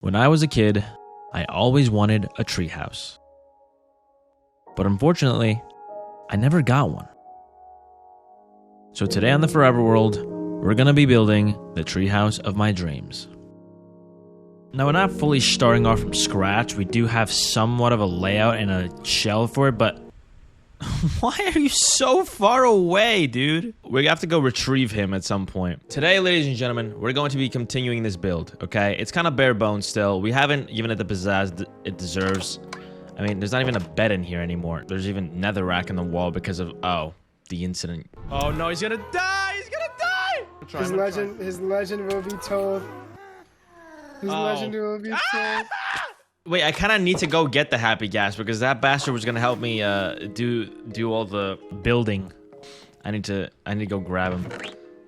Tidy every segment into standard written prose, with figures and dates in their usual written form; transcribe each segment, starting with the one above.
When I was a kid, I always wanted a treehouse. But unfortunately, I never got one. So today on the Forever World, we're going to be building the treehouse of my dreams. Now, we're not fully starting off from scratch. We do have somewhat of a layout and a shell for it, but why are you so far away, dude? We have to go retrieve him at some point. Today, ladies and gentlemen, we're going to be continuing this build, okay? It's kind of bare bones still. We haven't given it the pizzazz it deserves. I mean, there's not even a bed in here anymore. There's even netherrack in the wall because of, the incident. Oh no, he's gonna die! He's gonna die! His legend will be told. His legend will be told. Wait, I kind of need to go get the happy gas because that bastard was gonna help me do all the building. I need to go grab him.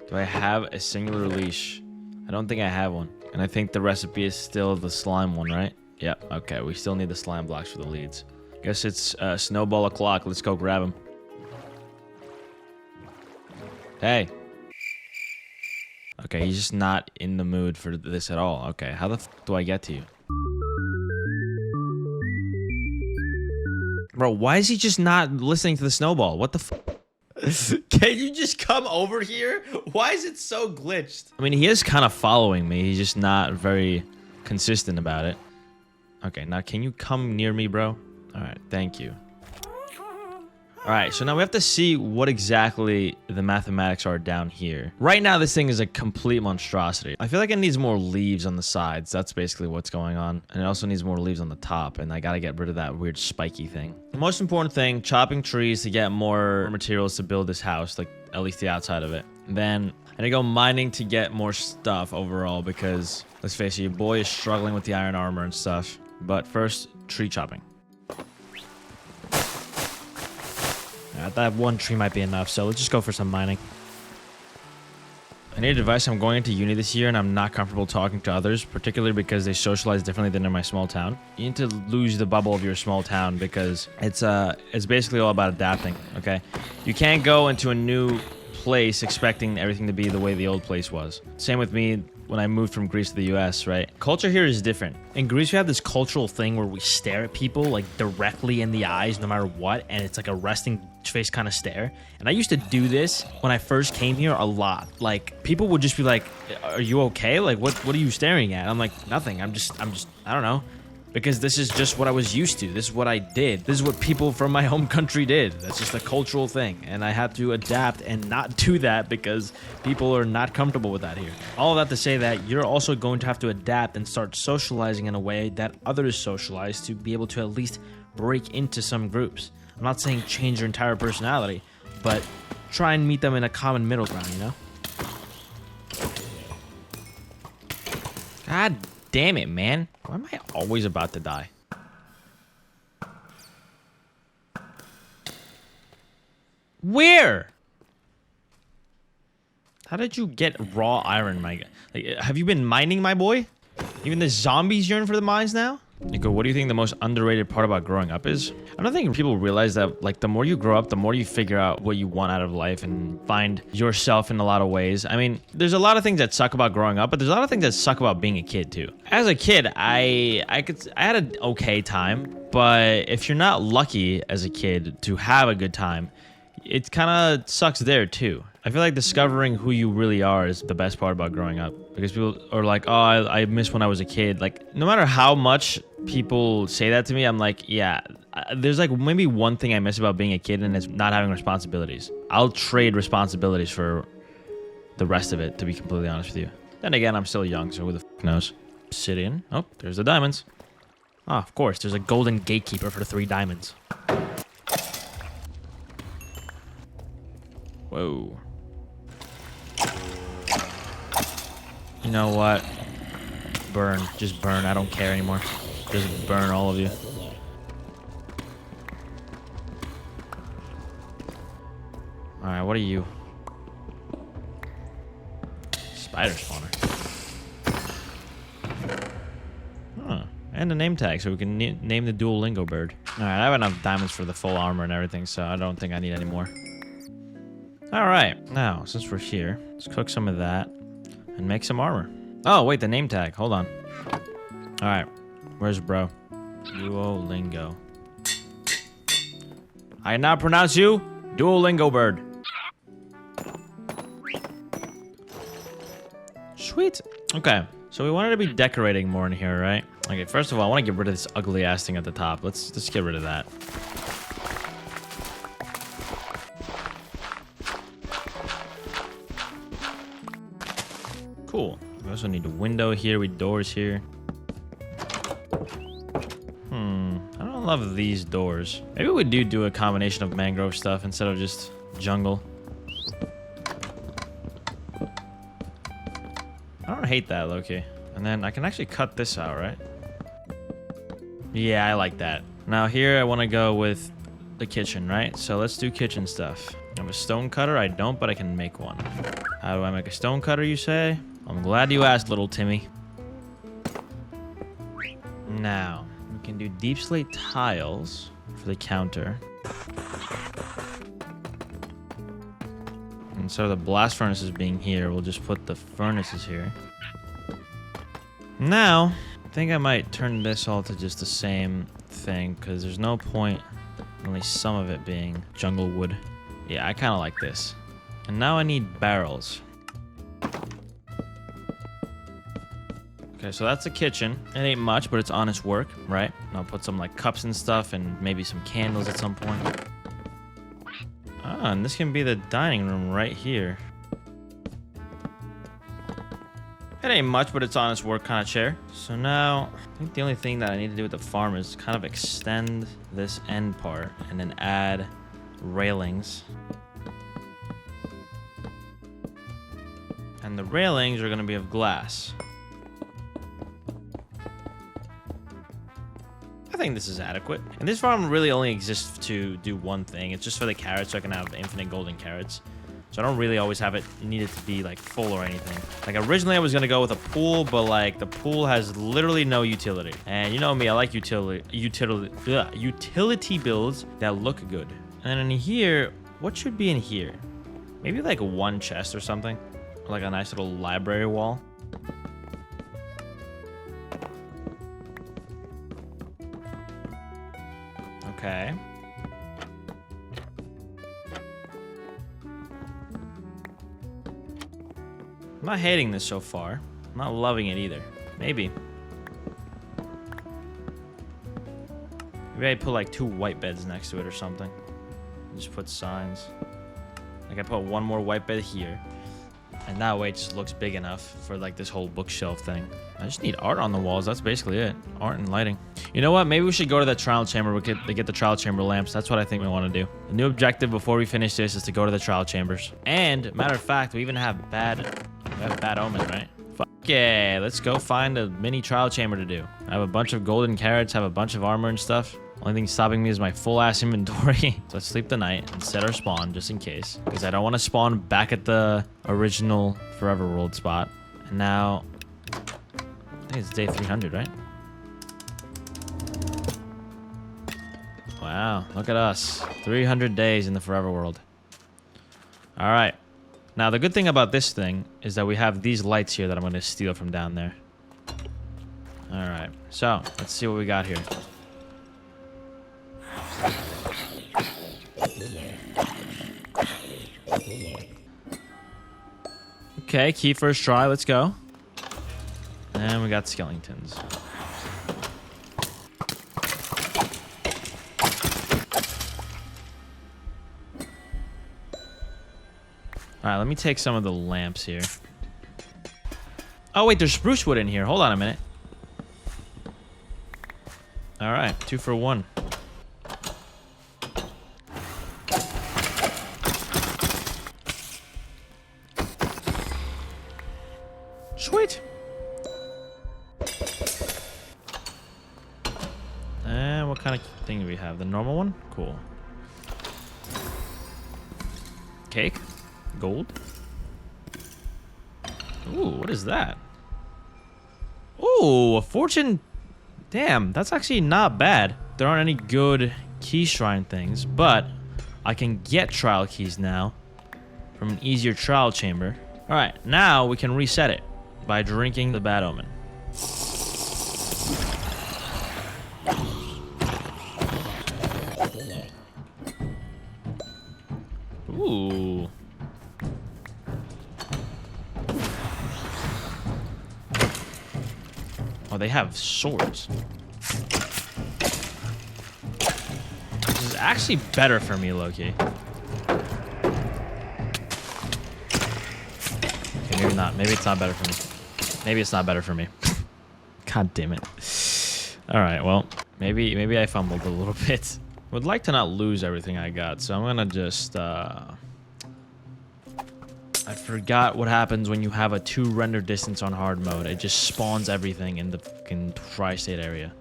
Do I have a singular leash? I don't think I have one. And I think the recipe is still the slime one, right? Yep. Okay, we still need the slime blocks for the leads. Guess it's snowball o'clock. Let's go grab him. Hey. Okay, he's just not in the mood for this at all. Okay, how the f do I get to you? Bro, why is he just not listening to the snowball? What the f? Can you just come over here? Why is it so glitched? I mean, he is kind of following me. He's just not very consistent about it. Okay, now can you come near me, bro? All right, thank you. All right, so now we have to see what exactly the mathematics are down here. Right now, this thing is a complete monstrosity. I feel like it needs more leaves on the sides. That's basically what's going on. And it also needs more leaves on the top. And I gotta get rid of that weird spiky thing. The most important thing, chopping trees to get more materials to build this house, like at least the outside of it. Then I gotta go mining to get more stuff overall because, let's face it, your boy is struggling with the iron armor and stuff. But first, tree chopping. That one tree might be enough, so let's just go for some mining. I need advice. I'm going into uni this year, and I'm not comfortable talking to others, particularly because they socialize differently than in my small town. You need to lose the bubble of your small town because it's basically all about adapting, okay? You can't go into a new place expecting everything to be the way the old place was. Same with me when I moved from Greece to the US, right? Culture here is different. In Greece, we have this cultural thing where we stare at people like directly in the eyes no matter what, and it's like a resting face kind of stare. And I used to do this when I first came here a lot. Like, people would just be like, "Are you okay? Like, what are you staring at?" I'm like, "Nothing. I'm just I don't know." Because this is just what I was used to. This is what I did. This is what people from my home country did. That's just a cultural thing. And I had to adapt and not do that because people are not comfortable with that here. All of that to say that you're also going to have to adapt and start socializing in a way that others socialize to be able to at least break into some groups. I'm not saying change your entire personality, but try and meet them in a common middle ground, you know? God damn it, man. Why am I always about to die? Where? How did you get raw iron, my guy? Like, have you been mining, my boy? Even the zombies yearn for the mines now? Niko, what do you think the most underrated part about growing up is? I don't think people realize that, like, the more you grow up, the more you figure out what you want out of life and find yourself in a lot of ways. I mean, there's a lot of things that suck about growing up, but there's a lot of things that suck about being a kid, too. As a kid, I had an okay time, but if you're not lucky as a kid to have a good time, it kind of sucks there, too. I feel like discovering who you really are is the best part about growing up. Because people are like, oh, I miss when I was a kid. Like, no matter how much people say that to me, I'm like, yeah, there's like maybe one thing I miss about being a kid, and it's not having responsibilities. I'll trade responsibilities for the rest of it, to be completely honest with you. Then again, I'm still young, so who the f knows? Obsidian. Oh, there's the diamonds. Ah, of course, there's a golden gatekeeper for the 3 diamonds. Whoa. You know what? Burn. Just burn. I don't care anymore. Just burn, all of you. Alright, what are you? Spider spawner. Huh. And a name tag, so we can name the Duolingo bird. Alright, I have enough diamonds for the full armor and everything, so I don't think I need any more. Alright, now, since we're here, let's cook some of that and make some armor. Oh, wait, the name tag. Hold on. All right, where's bro? Duolingo. I now pronounce you Duolingo bird. Sweet. Okay, so we wanted to be decorating more in here, right? Okay, first of all, I want to get rid of this ugly ass thing at the top. Let's just get rid of that. Cool. We also need a window here with doors here. I don't love these doors. Maybe we do a combination of mangrove stuff instead of just jungle. I don't hate that, Loki. And then I can actually cut this out, right? Yeah, I like that. Now here I want to go with the kitchen, right? So let's do kitchen stuff. I have a stone cutter. I don't, but I can make one. How do I make a stone cutter, you say? I'm glad you asked, little Timmy. Now, we can do deep slate tiles for the counter. Instead of the blast furnaces being here, we'll just put the furnaces here. Now, I think I might turn this all to just the same thing, because there's no point in only some of it being jungle wood. Yeah, I kind of like this. And now I need barrels. Okay, so that's the kitchen. It ain't much, but it's honest work, right? And I'll put some like cups and stuff and maybe some candles at some point. Ah, and this can be the dining room right here. It ain't much, but it's honest work kind of chair. So now, I think the only thing that I need to do with the farm is kind of extend this end part and then add railings. And the railings are going to be of glass. I think this is adequate. And this farm really only exists to do one thing. It's just for the carrots, so I can have infinite golden carrots. So I don't really always have it needed to be like full or anything. Like originally I was gonna go with a pool, but like the pool has literally no utility. And you know me, I like utility builds that look good. And in here, what should be in here? Maybe like one chest or something, or like a nice little library wall. Okay. I'm not hating this so far. I'm not loving it either. Maybe. Maybe I put like 2 white beds next to it or something. Just put signs. Like I put one more white bed here. And that way it just looks big enough for like this whole bookshelf thing. I just need art on the walls. That's basically it. Art and lighting. You know what? Maybe we should go to the trial chamber. We get the trial chamber lamps. That's what I think we want to do. The new objective before we finish this is to go to the trial chambers. And matter of fact, we even have bad omen, right? Fuck yeah. Let's go find a mini trial chamber to do. I have a bunch of golden carrots, have a bunch of armor and stuff. Only thing stopping me is my full ass inventory. So let's sleep the night and set our spawn just in case. Because I don't want to spawn back at the original Forever World spot. And now, I think it's day 300, right? Wow, look at us. 300 days in the Forever World. All right. Now, the good thing about this thing is that we have these lights here that I'm going to steal from down there. All right. So, let's see what we got here. Okay, key first try. Let's go. And we got skeletons. All right, let me take some of the lamps here. Oh, wait, there's spruce wood in here. Hold on a minute. All right, 2 for 1. Sweet. And what kind of thing do we have? The normal one? Cool. Cake? Gold? Ooh, what is that? Ooh, a fortune. Damn, that's actually not bad. There aren't any good key shrine things, but I can get trial keys now from an easier trial chamber. All right, now we can reset it by drinking the bad omen. they have swords. This is actually better for me, low-key. Okay, maybe not. Maybe it's not better for me. Maybe it's not better for me. God damn it. All right, well, maybe I fumbled a little bit. Would like to not lose everything I got, so I'm gonna just I forgot what happens when you have a 2 render distance on hard mode. It just spawns everything in the fucking tri-state area.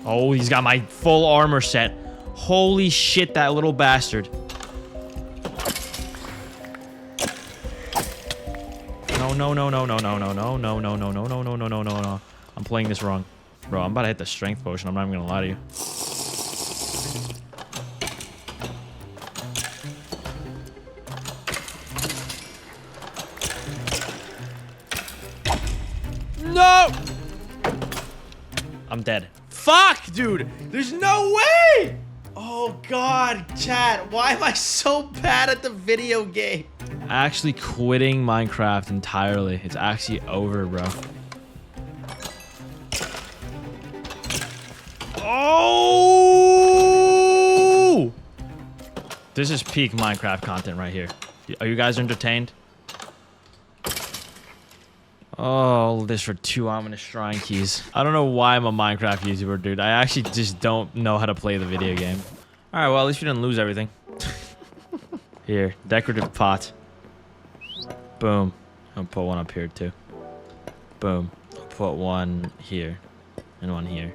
Oh, he's got my full armor set. Holy shit, that little bastard. No. I'm playing this wrong. Bro, I'm about to hit the strength potion. I'm not even gonna lie to you. No! I'm dead. Fuck, dude! There's no way! Oh god, chat, why am I so bad at the video game? Actually quitting Minecraft entirely. It's actually over, bro. Oh! This is peak Minecraft content right here. Are you guys entertained? Oh, this for 2 ominous shrine keys. I don't know why I'm a Minecraft YouTuber, dude. I actually just don't know how to play the video game. Alright, well, at least we didn't lose everything. Here, decorative pot. Boom. I'll put one up here, too. Boom. I'll put one here. And one here.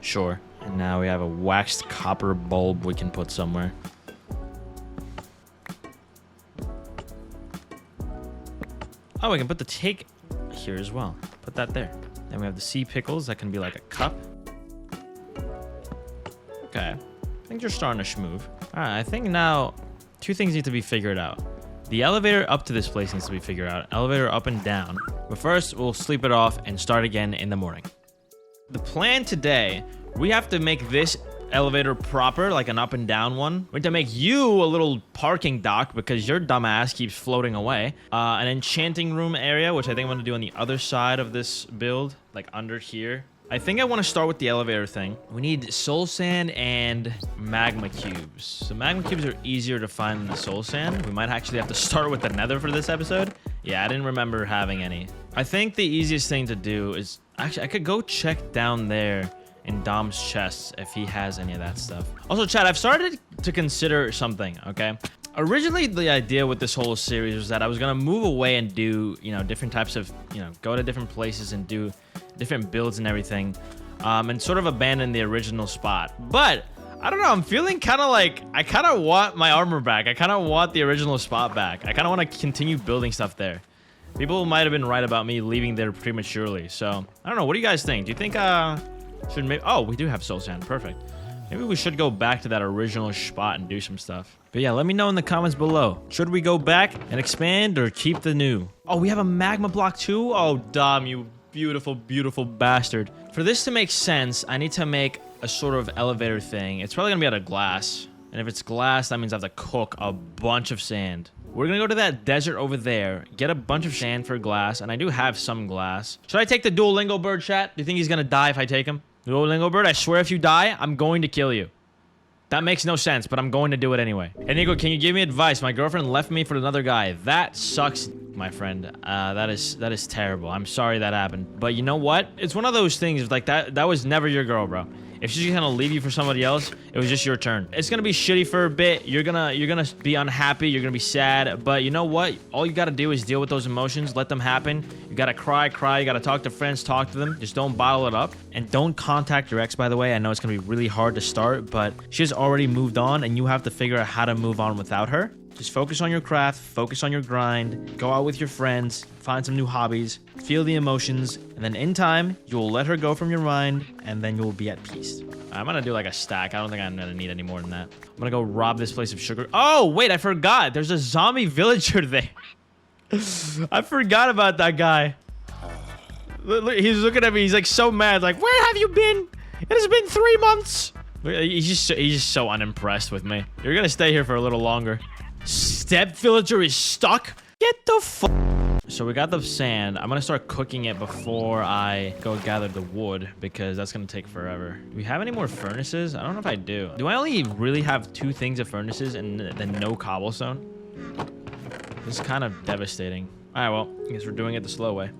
Sure. And now we have a waxed copper bulb we can put somewhere. Oh, we can put the take here as well. Put that there. Then we have the sea pickles. That can be like a cup. Okay. I think you're starting to schmoove. All right, I think now 2 things need to be figured out. The elevator up to this place needs to be figured out. Elevator up and down. But first, we'll sleep it off and start again in the morning. The plan today, we have to make this elevator proper, like an up and down one. We have to make you a little parking dock because your dumbass keeps floating away. An enchanting room area, which I think I'm gonna do on the other side of this build, like under here. I think I want to start with the elevator thing. We need soul sand and magma cubes. So magma cubes are easier to find than the soul sand. We might actually have to start with the nether for this episode. Yeah, I didn't remember having any. I think the easiest thing to do is... Actually, I could go check down there in Dom's chests if he has any of that stuff. Also, chat, I've started to consider something, okay? Originally, the idea with this whole series was that I was going to move away and do, you know, different types of, you know, go to different places and do different builds and everything, and sort of abandon the original spot. But I don't know, I'm feeling kind of like I kind of want my armor back. I kind of want the original spot back. I kind of want to continue building stuff there. People might have been right about me leaving there prematurely. So I don't know, what do you guys think? Do you think should maybe... Oh, we do have soul sand. Perfect. Maybe we should go back to that original spot and do some stuff. But yeah, let me know in the comments below. Should we go back and expand or keep the new? Oh, we have a magma block too? Oh, Dom, you beautiful, beautiful bastard. For this to make sense, I need to make a sort of elevator thing. It's probably gonna be out of glass. And if it's glass, that means I have to cook a bunch of sand. We're gonna go to that desert over there, get a bunch of sand for glass, and I do have some glass. Should I take the Duolingo bird, chat? Do you think he's gonna die if I take him? Duolingo bird, I swear if you die, I'm going to kill you. That makes no sense, but I'm going to do it anyway. Hey, Nico, can you give me advice? My girlfriend left me for another guy. That sucks, my friend. That is terrible. I'm sorry that happened. But you know what? It's one of those things like that was never your girl, bro. If she's gonna leave you for somebody else, it was just your turn. It's gonna be shitty for a bit. You're gonna be unhappy. You're gonna be sad. But you know what? All you gotta do is deal with those emotions. Let them happen. You gotta cry. You gotta talk to friends. Talk to them. Just don't bottle it up. And don't contact your ex, by the way. I know it's gonna be really hard to start, but she's already moved on, and you have to figure out how to move on without her. Just focus on your craft, focus on your grind, go out with your friends, find some new hobbies, feel the emotions, and then in time, you'll let her go from your mind, and then you'll be at peace. I'm gonna do like a stack. I don't think I'm gonna need any more than that. I'm gonna go rob this place of sugar. Oh, wait, I forgot. There's a zombie villager there. I forgot about that guy. He's looking at me. He's like so mad. Like, where have you been? It has been 3 months. He's just so unimpressed with me. You're gonna stay here for a little longer. Step villager is stuck? Get the fuck. So we got the sand. I'm gonna start cooking it before I go gather the wood because that's gonna take forever. Do we have any more furnaces? I don't know if I do. Do I only really have 2 things of furnaces and then no cobblestone? This is kind of devastating. All right, well, I guess we're doing it the slow way.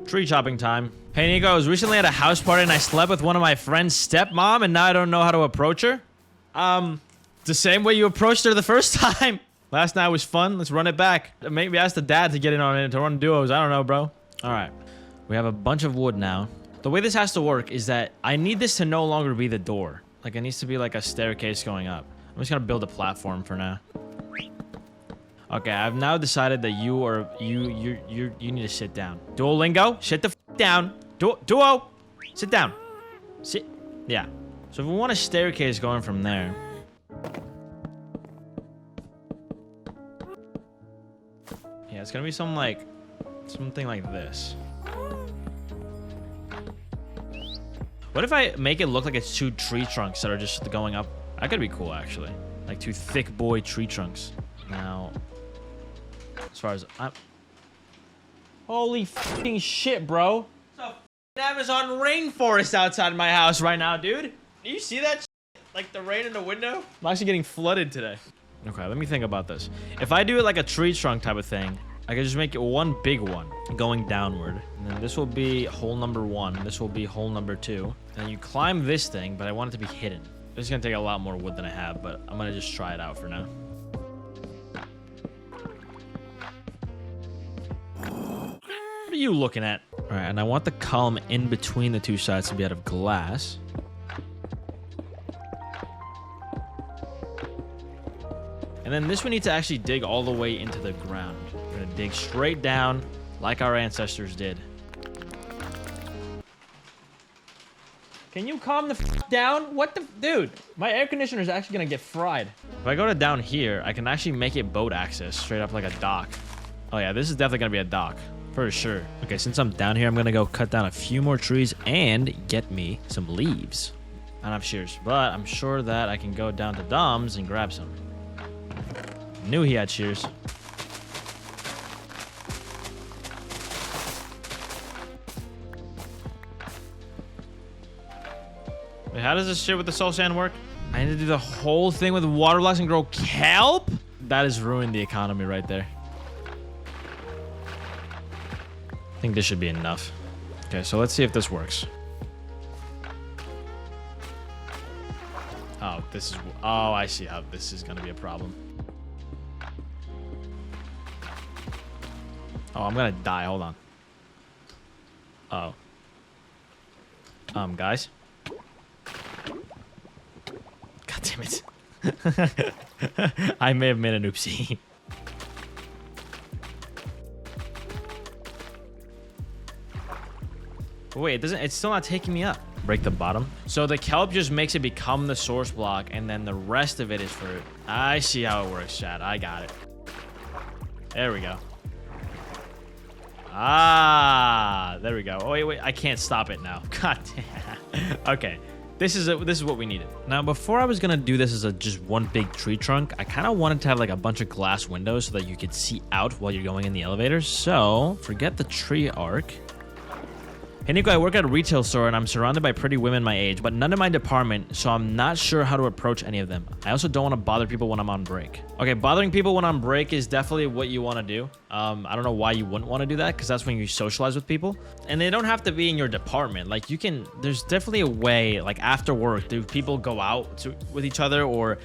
Tree chopping time. Hey, Nico, I was recently at a house party and I slept with one of my friend's stepmom and now I don't know how to approach her. The same way you approached her the first time. Last night was fun. Let's run it back. Maybe ask the dad to get in on it, to run duos. I don't know, bro. All right. We have a bunch of wood now. The way this has to work is that I need this to no longer be the door. Like, it needs to be like a staircase going up. I'm just gonna build a platform for now. Okay, I've now decided that you need to sit down. Duolingo, sit the f down. Duo, sit down. Sit. Yeah. So if we want a staircase going from there. Yeah, it's gonna be something like this. What if I make it look like it's 2 tree trunks that are just going up? That could be cool, actually. Like 2 thick boy tree trunks. Now, as far as I'm... Holy fucking shit, bro. There's a Amazon rainforest outside my house right now, dude. Do you see that shit? Like the rain in the window? I'm actually getting flooded today. Okay, let me think about this. If I do it like a tree trunk type of thing, I can just make it one big one going downward. And then this will be hole number 1. This will be hole number 2. And you climb this thing, but I want it to be hidden. This is gonna take a lot more wood than I have, but I'm gonna just try it out for now. What are you looking at? All right, and I want the column in between the 2 sides to be out of glass. And then this we need to actually dig all the way into the ground. We're gonna dig straight down like our ancestors did. Can you calm the f down? What the dude? My air conditioner is actually gonna get fried. If I go to down here, I can actually make it boat access straight up like a dock. Oh yeah, this is definitely gonna be a dock for sure. Okay, since I'm down here, I'm gonna go cut down a few more trees and get me some leaves. I don't have shears, but I'm sure that I can go down to Dom's and grab some. Knew he had shears. Wait, how does this shit with the soul sand work? I need to do the whole thing with water blocks and grow kelp? That has ruined the economy right there. I think this should be enough. Okay, so let's see if this works. Oh, this is... Oh, I see how this is going to be a problem. Oh, I'm gonna die. Hold on. Oh. Guys. God damn it. I may have made an oopsie. Wait, it's still not taking me up. Break the bottom. So the kelp just makes it become the source block, and then the rest of it is for... I see how it works, Chad. I got it. There we go. Ah, there we go. Oh, wait, I can't stop it now. God damn. Okay, this is what we needed. Now, before I was gonna do this as just one big tree trunk, I kind of wanted to have like a bunch of glass windows so that you could see out while you're going in the elevator. So, forget the tree arc. Hey, Nico, I work at a retail store and I'm surrounded by pretty women my age, but none in my department, so I'm not sure how to approach any of them. I also don't want to bother people when I'm on break. Okay, bothering people when on break is definitely what you want to do. I don't know why you wouldn't want to do that, because that's when you socialize with people. And they don't have to be in your department. Like, you can, there's definitely a way, like after work, do people go out with each other, or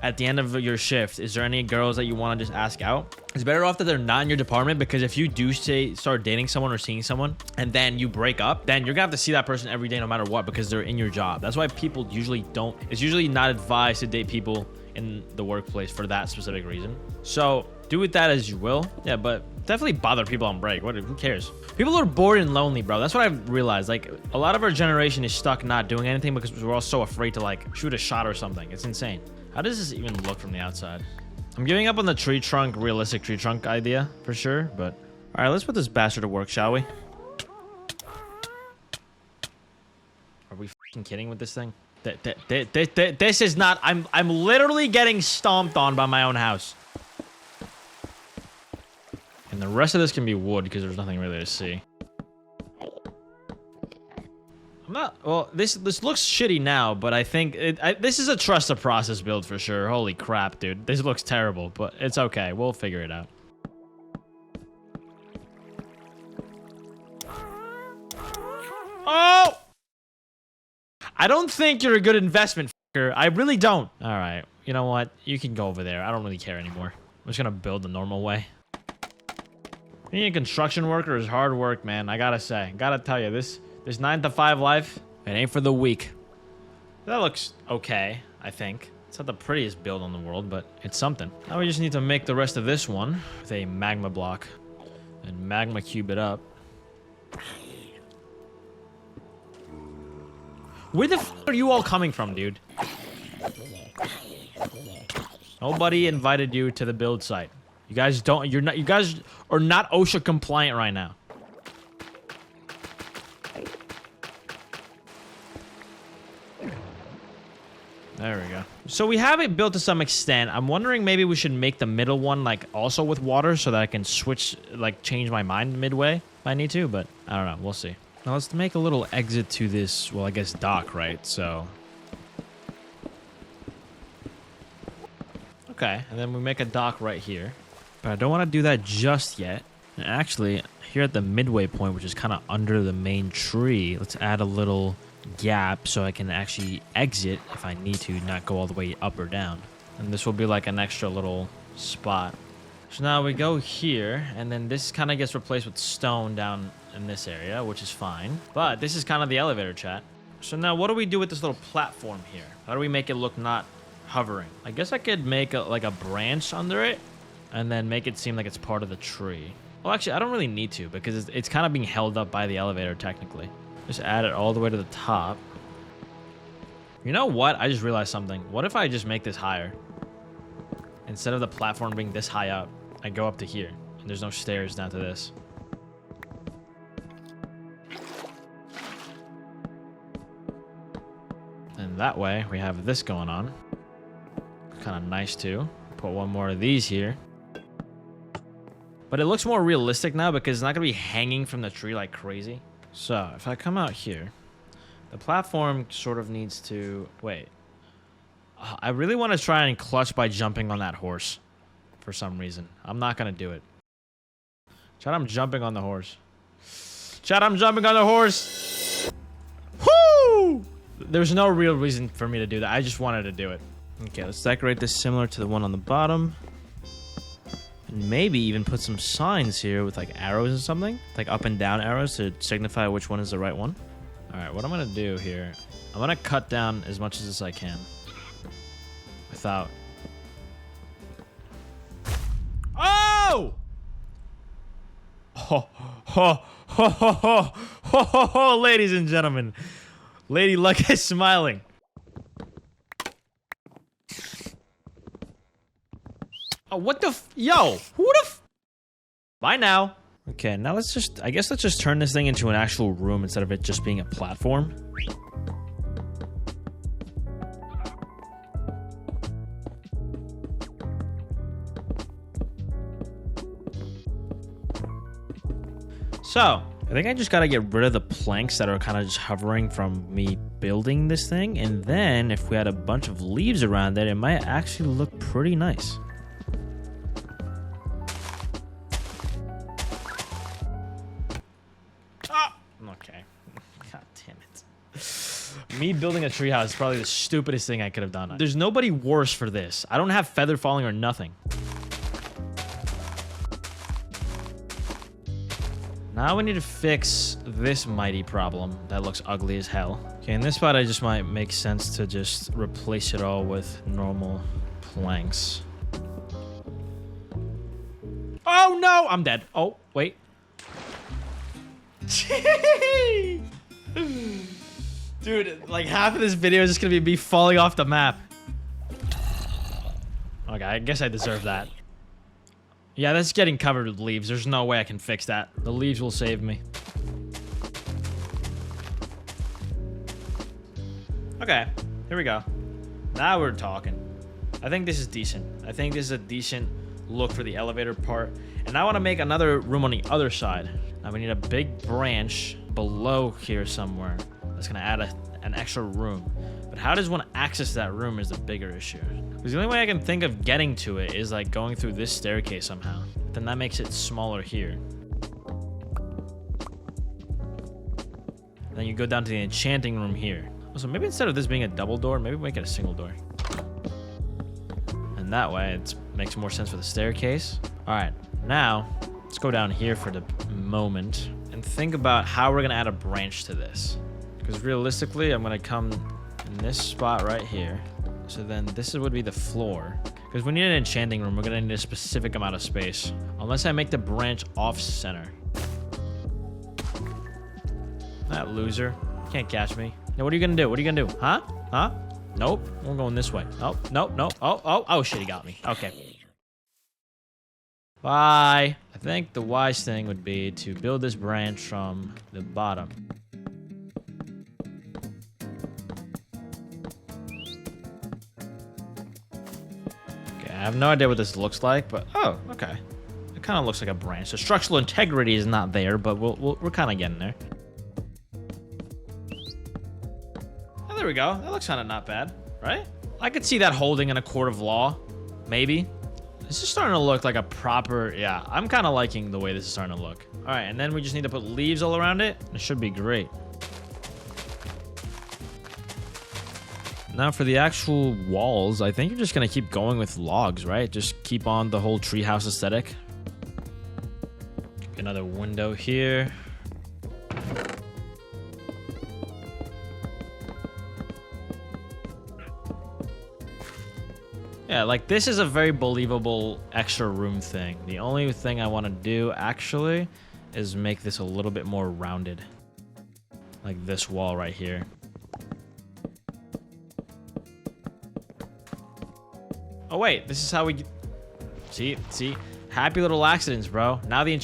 at the end of your shift, is there any girls that you want to just ask out? It's better off that they're not in your department, because if you do start dating someone or seeing someone and then you break up, then you're gonna have to see that person every day no matter what, because they're in your job. That's why people usually don't, it's usually not advised to date people in the workplace for that specific reason. So do with that as you will. Yeah, but definitely bother people on break. Who cares? People are bored and lonely, bro. That's what I've realized. Like, a lot of our generation is stuck not doing anything because we're all so afraid to like shoot a shot or something. It's insane. How does this even look from the outside? I'm giving up on the tree trunk, realistic tree trunk idea for sure, but all right, let's put this bastard to work, shall we? Are we fucking kidding with this thing? This is not, I'm literally getting stomped on by my own house. And the rest of this can be wood because there's nothing really to see. I'm not... Well, this looks shitty now, but I think... this is a trust the process build for sure. Holy crap, dude. This looks terrible, but it's okay. We'll figure it out. Oh! I don't think you're a good investment, fucker. I really don't. All right. You know what? You can go over there. I don't really care anymore. I'm just gonna build the normal way. Being a construction worker is hard work, man. I gotta say. Gotta tell you, this 9-to-5 life, it ain't for the weak. That looks okay, I think. It's not the prettiest build in the world, but it's something. Now we just need to make the rest of this one with a magma block and magma cube it up. Where the f are you all coming from, dude? Nobody invited you to the build site. You guys are not OSHA compliant right now. There we go. So we have it built to some extent. I'm wondering maybe we should make the middle one like also with water so that I can switch, like change my mind midway if I need to, but I don't know. We'll see. Now let's make a little exit to this, well, I guess dock, right? So. Okay, and then we make a dock right here. But I don't want to do that just yet. And actually, here at the midway point, which is kind of under the main tree, let's add a little gap so I can actually exit if I need to, not go all the way up or down. And this will be like an extra little spot. So now we go here, and then this kind of gets replaced with stone down in this area, which is fine. But this is kind of the elevator, chat. So now what do we do with this little platform here? How do we make it look not hovering? I guess I could make like a branch under it and then make it seem like it's part of the tree. Well, actually, I don't really need to because it's kind of being held up by the elevator technically. Just add it all the way to the top. You know what? I just realized something. What if I just make this higher? Instead of the platform being this high up, I go up to here. And there's no stairs down to this. And that way, we have this going on. Kind of nice too. Put one more of these here. But it looks more realistic now because it's not going to be hanging from the tree like crazy. So, if I come out here, the platform sort of needs to... Wait. I really want to try and clutch by jumping on that horse for some reason. I'm not going to do it. Chad, I'm jumping on the horse. Chad, I'm jumping on the horse. Woo! There's no real reason for me to do that. I just wanted to do it. Okay, let's decorate this similar to the one on the bottom. And maybe even put some signs here with like arrows or something. Like up and down arrows to signify which one is the right one. Alright, what I'm going to do here. I'm going to cut down as much as I can. Without... Oh! Ho, ho, ho, ho, ho, ho, ho, ho, ladies and gentlemen. Lady Luck is smiling. Oh, what the f... Yo, who the f... Bye now. Okay, now let's just... I guess let's just turn this thing into an actual room instead of it just being a platform. So, I think I just gotta get rid of the planks that are kind of just hovering from me building this thing. And then, if we had a bunch of leaves around it, it might actually look pretty nice. Okay. God damn it. Me building a treehouse is probably the stupidest thing I could have done. There's nobody worse for this. I don't have feather falling or nothing. Now we need to fix this mighty problem that looks ugly as hell. Okay, in this spot I just might make sense to just replace it all with normal planks. Oh no! I'm dead. Oh, wait. Dude, like half of this video is just gonna be me falling off the map. Okay, I guess I deserve that. Yeah, that's getting covered with leaves. There's no way I can fix that. The leaves will save me. Okay, here we go. Now we're talking. I think this is decent. I think this is a decent look for the elevator part. And I want to make another room on the other side. Now we need a big branch below here somewhere. That's gonna add an extra room. But how does one access that room is the bigger issue. Because the only way I can think of getting to it is like going through this staircase somehow. Then that makes it smaller here. Then you go down to the enchanting room here. So maybe instead of this being a double door, maybe make it a single door. And that way it makes more sense for the staircase. All right, now let's go down here for the moment and think about how we're gonna add a branch to this. Because realistically, I'm gonna come in this spot right here. So then this would be the floor. Because we need an enchanting room, we're gonna need a specific amount of space. Unless I make the branch off center. That loser. Can't catch me. Now, what are you gonna do? What are you gonna do? Huh? Huh? Nope. We're going this way. Nope. Nope. Nope. Oh, shit, he got me. Okay. Bye. I think the wise thing would be to build this branch from the bottom. Okay, I have no idea what this looks like, but oh, okay. It kind of looks like a branch. The structural integrity is not there, but we're kind of getting there. There we go. That looks kind of not bad, right? I could see that holding in a court of law, maybe. This is starting to look like a proper, yeah, I'm kind of liking the way this is starting to look. All right, and then we just need to put leaves all around it. It should be great. Now for the actual walls, I think you're just gonna keep going with logs, right? Just keep on the whole treehouse aesthetic. Another window here. Yeah, like this is a very believable extra room thing. The only thing I want to do actually is make this a little bit more rounded. Like this wall right here. Oh wait, this is how we see, happy little accidents, bro. Now the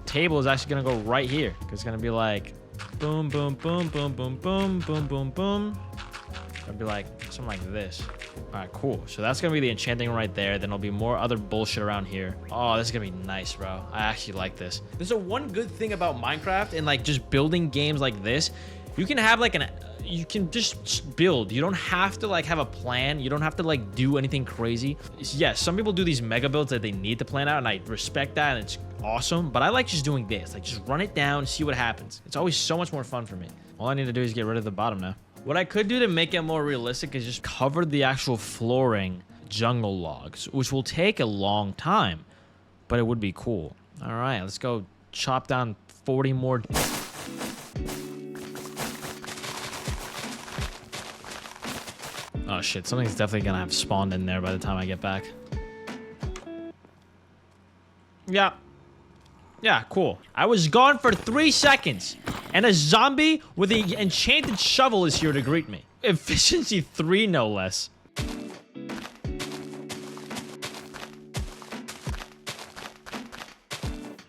table is actually gonna go right here. It's gonna be like boom, boom, boom, boom, boom, boom, boom, boom, boom. It'll be like something like this. All right, cool. So that's gonna be the enchanting right there. Then there'll be more other bullshit around here. Oh, this is gonna be nice, bro. I actually like this. There's a one good thing about Minecraft and like just building games like this. You can have like you can just build. You don't have to like have a plan. You don't have to like do anything crazy. Yes, some people do these mega builds that they need to plan out, and I respect that, and it's awesome. But I like just doing this. Like just run it down, see what happens. It's always so much more fun for me. All I need to do is get rid of the bottom now. What I could do to make it more realistic is just cover the actual flooring jungle logs, which will take a long time, but it would be cool. All right, let's go chop down 40 more. Oh shit, something's definitely gonna have spawned in there by the time I get back. Yeah, cool. I was gone for 3 seconds. And a zombie with an enchanted shovel is here to greet me. Efficiency 3, no less.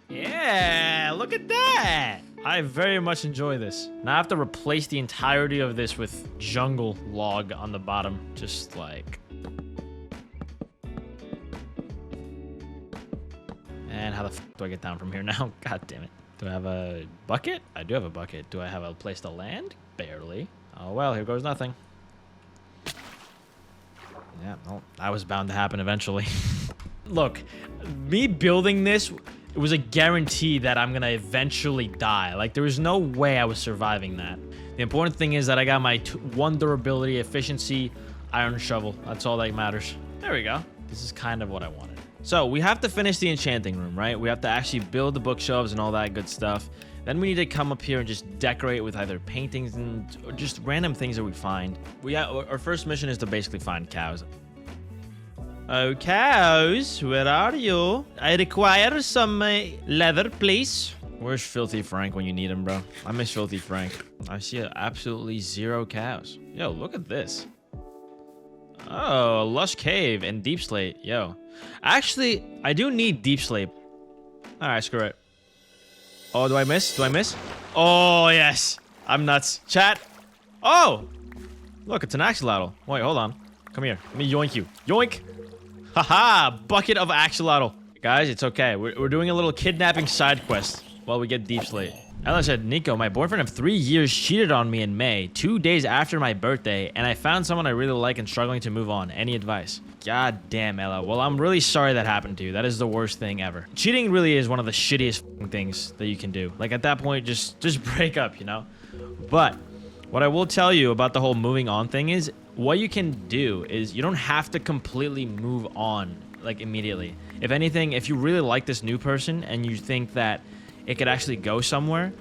Yeah, look at that. I very much enjoy this. Now I have to replace the entirety of this with jungle log on the bottom. Just like... And how the f do I get down from here now? God damn it. Do I have a bucket? I do have a bucket. Do I have a place to land? Barely. Oh, well, here goes nothing. Yeah, well, that was bound to happen eventually. Look, me building this, it was a guarantee that I'm gonna eventually die. Like, there was no way I was surviving that. The important thing is that I got my 1 durability, efficiency, iron shovel. That's all that matters. There we go. This is kind of what I wanted. So we have to finish the enchanting room, right? We have to actually build the bookshelves and all that good stuff. Then we need to come up here and just decorate with either paintings or just random things that we find. Our first mission is to basically find cows. Oh, cows, where are you? I require some leather, please. Where's Filthy Frank when you need him, bro? I miss Filthy Frank. I see absolutely 0 cows. Yo, look at this. Oh, a lush cave and deep slate. Yo. Actually, I do need deep slate. Alright, screw it. Oh, do I miss? Do I miss? Oh, yes. I'm nuts. Chat. Oh! Look, it's an axolotl. Wait, hold on. Come here. Let me yoink you. Yoink! Haha, bucket of axolotl. Guys, it's okay. We're doing a little kidnapping side quest while we get deep slate. Ella said, Nico, my boyfriend of 3 years cheated on me in May, 2 days after my birthday, and I found someone I really like and struggling to move on. Any advice? God damn, Ella. Well, I'm really sorry that happened to you. That is the worst thing ever. Cheating really is one of the shittiest things that you can do. Like, at that point, just break up, you know? But what I will tell you about the whole moving on thing is, what you can do is you don't have to completely move on, like, immediately. If anything, if you really like this new person and you think that it could actually go somewhere,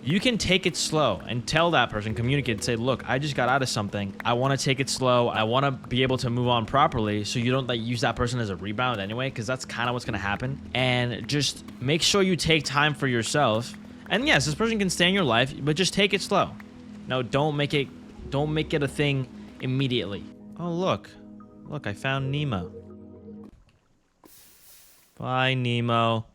you can take it slow and tell that person, communicate, say, look, I just got out of something. I want to take it slow. I want to be able to move on properly so you don't like use that person as a rebound anyway, because that's kind of what's going to happen. And just make sure you take time for yourself. And yes, this person can stay in your life, but just take it slow. No, don't make it a thing immediately. Oh, look, I found Nemo. Bye, Nemo.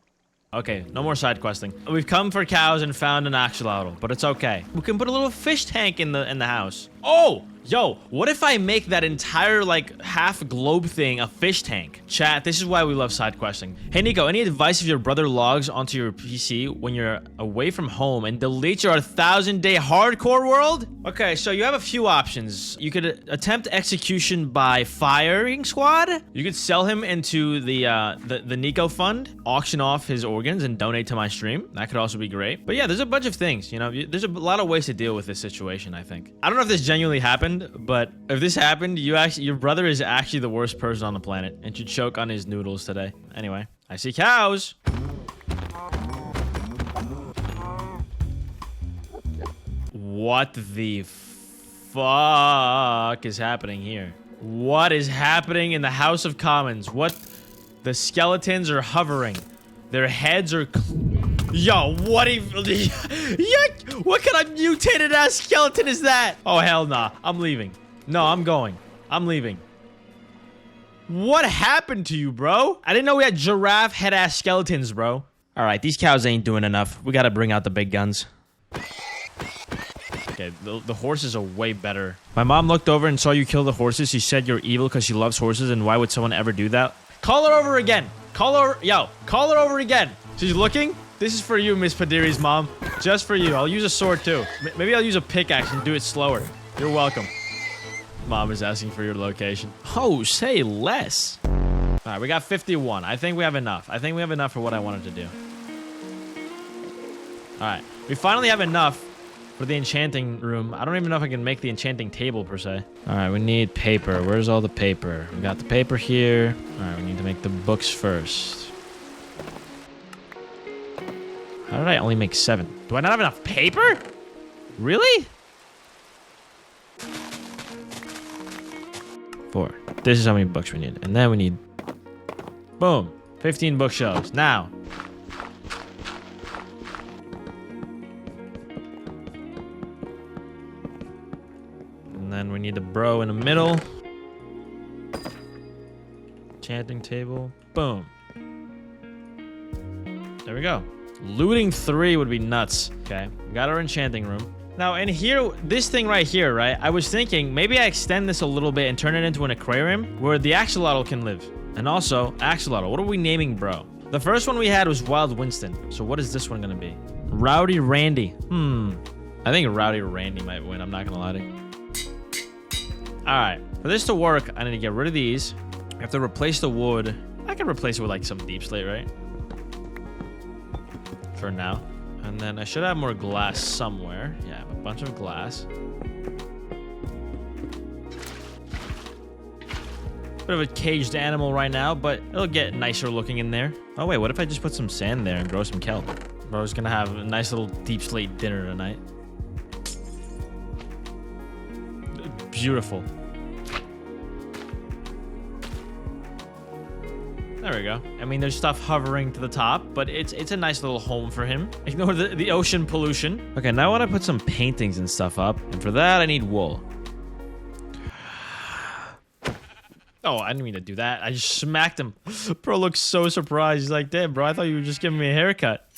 Okay, no more side questing. We've come for cows and found an axolotl, but it's okay. We can put a little fish tank in the house. Oh, yo, what if I make that entire like half globe thing a fish tank? Chat, this is why we love side questing. Hey Nico, any advice if your brother logs onto your PC when you're away from home and deletes your 1,000-day hardcore world? Okay, so you have a few options. You could attempt execution by firing squad. You could sell him into the Nico fund, auction off his organs and donate to my stream. That could also be great. But yeah, there's a bunch of things, you know, there's a lot of ways to deal with this situation, I think. I don't know if this genuinely happened, but if this happened, your brother is actually the worst person on the planet and should choke on his noodles today. Anyway, I see cows. What the fuck is happening here? What is happening in the House of Commons? What? The skeletons are hovering. Their heads are... Yo, what what kind of mutated ass skeleton is that? Oh, hell nah. I'm leaving. No, I'm going. I'm leaving. What happened to you, bro? I didn't know we had giraffe head ass skeletons, bro. All right, these cows ain't doing enough. We gotta bring out the big guns. Okay, the horses are way better. My mom looked over and saw you kill the horses. She said you're evil because she loves horses, and why would someone ever do that? Call her over again. Call her... Yo, call her over again. She's looking? This is for you, Miss Padiri's mom. Just for you. I'll use a sword, too. Maybe I'll use a pickaxe and do it slower. You're welcome. Mom is asking for your location. Oh, say less. All right, we got 51. I think we have enough. I think we have enough for what I wanted to do. All right. We finally have enough for the enchanting room. I don't even know if I can make the enchanting table, per se. All right, we need paper. Where's all the paper? We got the paper here. All right, we need to make the books first. How did I only make 7? Do I not have enough paper? Really? 4. This is how many books we need. And then we need... Boom. 15 bookshelves. Now. And then we need the bro in the middle. Enchanting table. Boom. There we go. Looting 3 would be nuts. Okay, we got our enchanting room. Now, in here, this thing right here, right? I was thinking maybe I extend this a little bit and turn it into an aquarium where the axolotl can live. And also, axolotl. What are we naming, bro? The first one we had was Wild Winston. So what is this one gonna be? Rowdy Randy. I think Rowdy Randy might win. I'm not gonna lie to you. All right, for this to work, I need to get rid of these. I have to replace the wood. I can replace it with like some deep slate, right? For now. And then I should have more glass somewhere. Yeah, I have a bunch of glass. Bit of a caged animal right now, but it'll get nicer looking in there. Oh wait, what if I just put some sand there and grow some kelp? Bro's gonna have a nice little deep slate dinner tonight. Beautiful. There we go. I mean, there's stuff hovering to the top, but it's a nice little home for him. Ignore the ocean pollution. Okay, now I want to put some paintings and stuff up. And for that, I need wool. Oh, I didn't mean to do that. I just smacked him. Bro looks so surprised. He's like, damn, bro, I thought you were just giving me a haircut.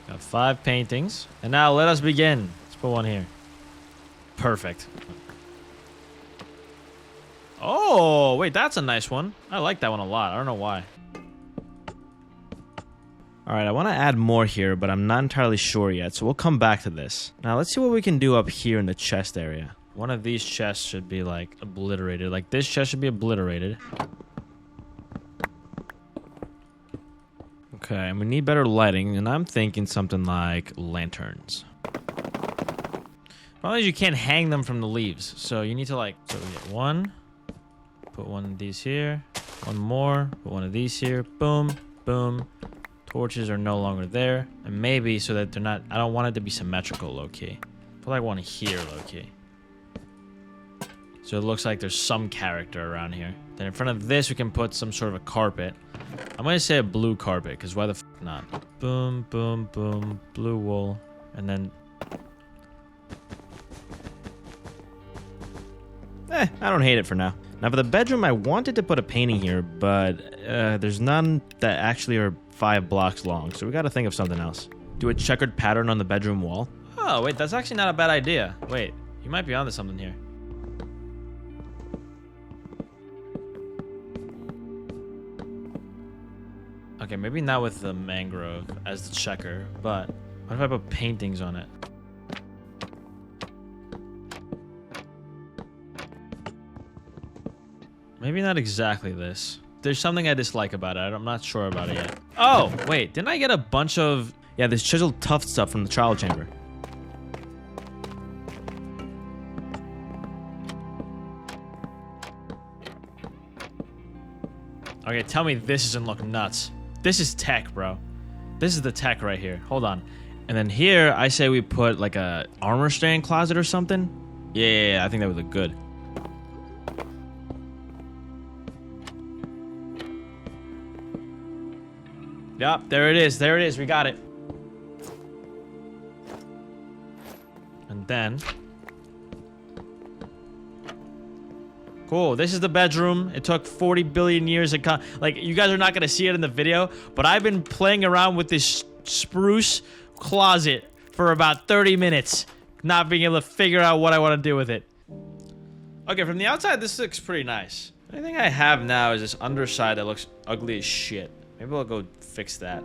Got 5 paintings. And now let us begin. Let's put one here. Perfect. Oh, wait, that's a nice one. I like that one a lot. I don't know why. All right, I want to add more here, but I'm not entirely sure yet, so we'll come back to this. Now, let's see what we can do up here in the chest area. One of these chests should be, like, obliterated. Like, this chest should be obliterated. Okay, and we need better lighting, and I'm thinking something like lanterns. Problem is you can't hang them from the leaves, so you need to, like... So we get one. Put one of these here. One more. Put one of these here. Boom. Boom. Torches are no longer there. And maybe so that they're not... I don't want it to be symmetrical, low-key. Put like one here, low-key. So it looks like there's some character around here. Then in front of this, we can put some sort of a carpet. I'm going to say a blue carpet, because why the f not? Boom, boom, boom. Blue wool. And then... I don't hate it for now. Now for the bedroom, I wanted to put a painting here, but there's none that actually are 5 blocks long, so we got to think of something else. Do a checkered pattern on the bedroom wall. Oh, wait, that's actually not a bad idea. Wait, you might be onto something here. Okay, maybe not with the mangrove as the checker, but what if I put paintings on it? Maybe not exactly this. There's something I dislike about it. I'm not sure about it yet. Oh, wait. Didn't I get a bunch of... Yeah, this chiseled tuft stuff from the trial chamber. Okay, tell me this doesn't look nuts. This is tech, bro. This is the tech right here. Hold on. And then here, I say we put like a armor stand closet or something. Yeah, I think that would look good. Yup, there it is. There it is. We got it. And then... Cool. This is the bedroom. It took 40 billion years to come. Like, you guys are not going to see it in the video, but I've been playing around with this spruce closet for about 30 minutes, not being able to figure out what I want to do with it. Okay, from the outside, this looks pretty nice. The only thing I have now is this underside that looks ugly as shit. Maybe I'll go fix that.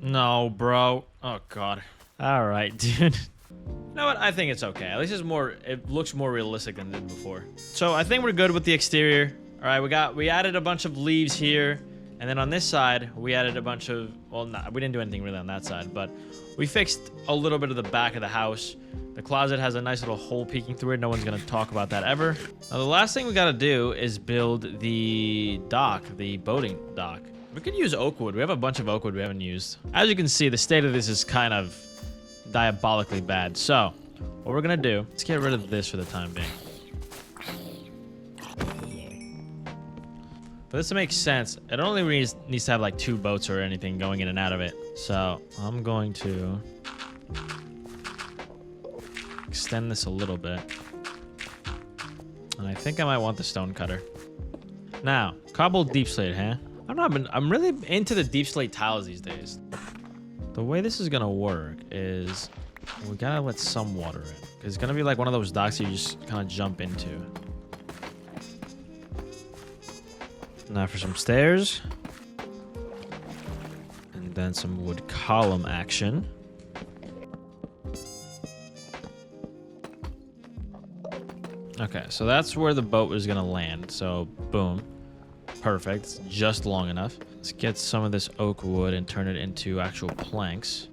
No, bro. Oh, God. All right, dude. You know what? I think it's okay. At least it's more... It looks more realistic than it did before. So I think we're good with the exterior. All right, we added a bunch of leaves here. And then on this side, we added a bunch of... Well, we didn't do anything really on that side, but we fixed a little bit of the back of the house. The closet has a nice little hole peeking through it. No one's going to talk about that ever. Now, the last thing we got to do is build the dock, the boating dock. We could use oak wood. We have a bunch of oak wood we haven't used. As you can see, the state of this is kind of diabolically bad. So, what we're going to do, let's get rid of this for the time being. For this to make sense, it only needs to have like 2 boats or anything going in and out of it. So, I'm going to... extend this a little bit. And I think I might want the stone cutter. Now, cobbled deep slate, huh? I don't know, I'm really into the deep slate tiles these days. The way this is gonna work is we gotta let some water in. Cause it's gonna be like one of those docks you just kind of jump into. Now for some stairs. And then some wood column action. Okay, so that's where the boat is gonna land. So, boom. Perfect. It's just long enough. Let's get some of this oak wood and turn it into actual planks.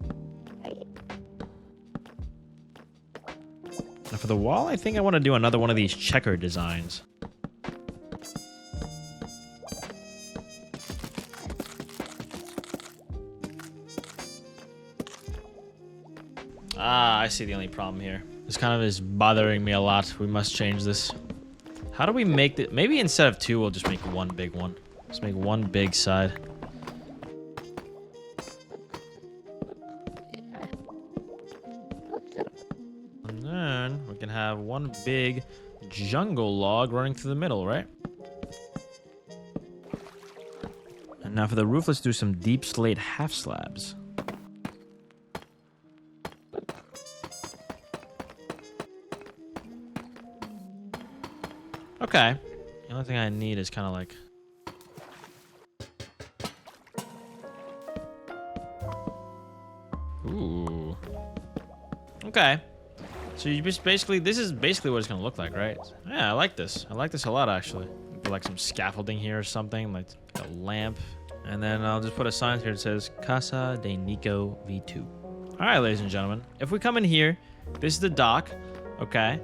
Now for the wall, I think I want to do another one of these checker designs. Ah, I see the only problem here. This kind of is bothering me a lot. We must change this. How do we make it? Maybe instead of 2, we'll just make one big one. Let's make one big side. And then we can have one big jungle log running through the middle, right? And now for the roof, let's do some deep slate half slabs. Okay. The only thing I need is kind of like... Ooh. Okay. So you just basically... This is basically what it's going to look like, right? Yeah, I like this. I like this a lot, actually. Put like some scaffolding here or something. Like a lamp. And then I'll just put a sign here that says Casa de Niko V2. Alright, ladies and gentlemen. If we come in here, this is the dock. Okay.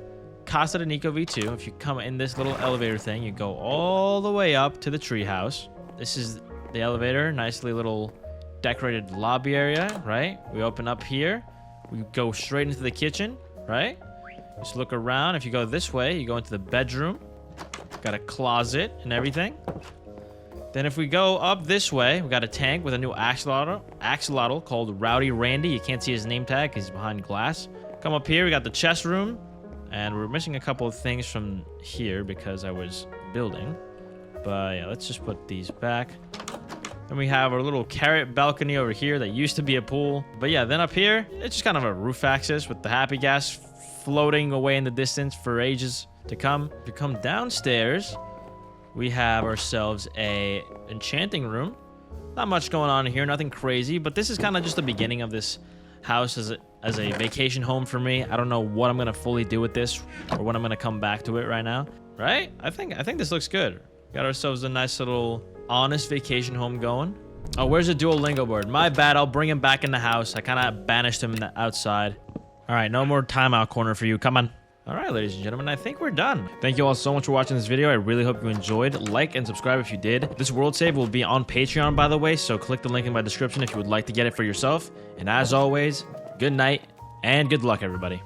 Casa de Niko V2. If you come in this little elevator thing, you go all the way up to the treehouse. This is the elevator. Nicely little decorated lobby area, right? We open up here. We go straight into the kitchen, right? Just look around. If you go this way, you go into the bedroom. Got a closet and everything. Then if we go up this way, we got a tank with a new axolotl called Rowdy Randy. You can't see his name tag because he's behind glass. Come up here, we got the chest room. And we're missing a couple of things from here because I was building. But yeah, let's just put these back. Then we have our little carrot balcony over here that used to be a pool. But yeah, then up here, it's just kind of a roof access with the happy gas floating away in the distance for ages to come. If you come downstairs, we have ourselves a enchanting room. Not much going on here, nothing crazy, but this is kind of just the beginning of this house as a vacation home for me. I don't know what I'm gonna fully do with this or when I'm gonna come back to it right now. Right? I think this looks good. Got ourselves a nice little honest vacation home going. Oh, where's the Duolingo board? My bad, I'll bring him back in the house. I kind of banished him outside. All right, no more timeout corner for you. Come on. All right, ladies and gentlemen, I think we're done. Thank you all so much for watching this video. I really hope you enjoyed. Like and subscribe if you did. This world save will be on Patreon, by the way, so click the link in my description if you would like to get it for yourself. And as always, good night and good luck, everybody.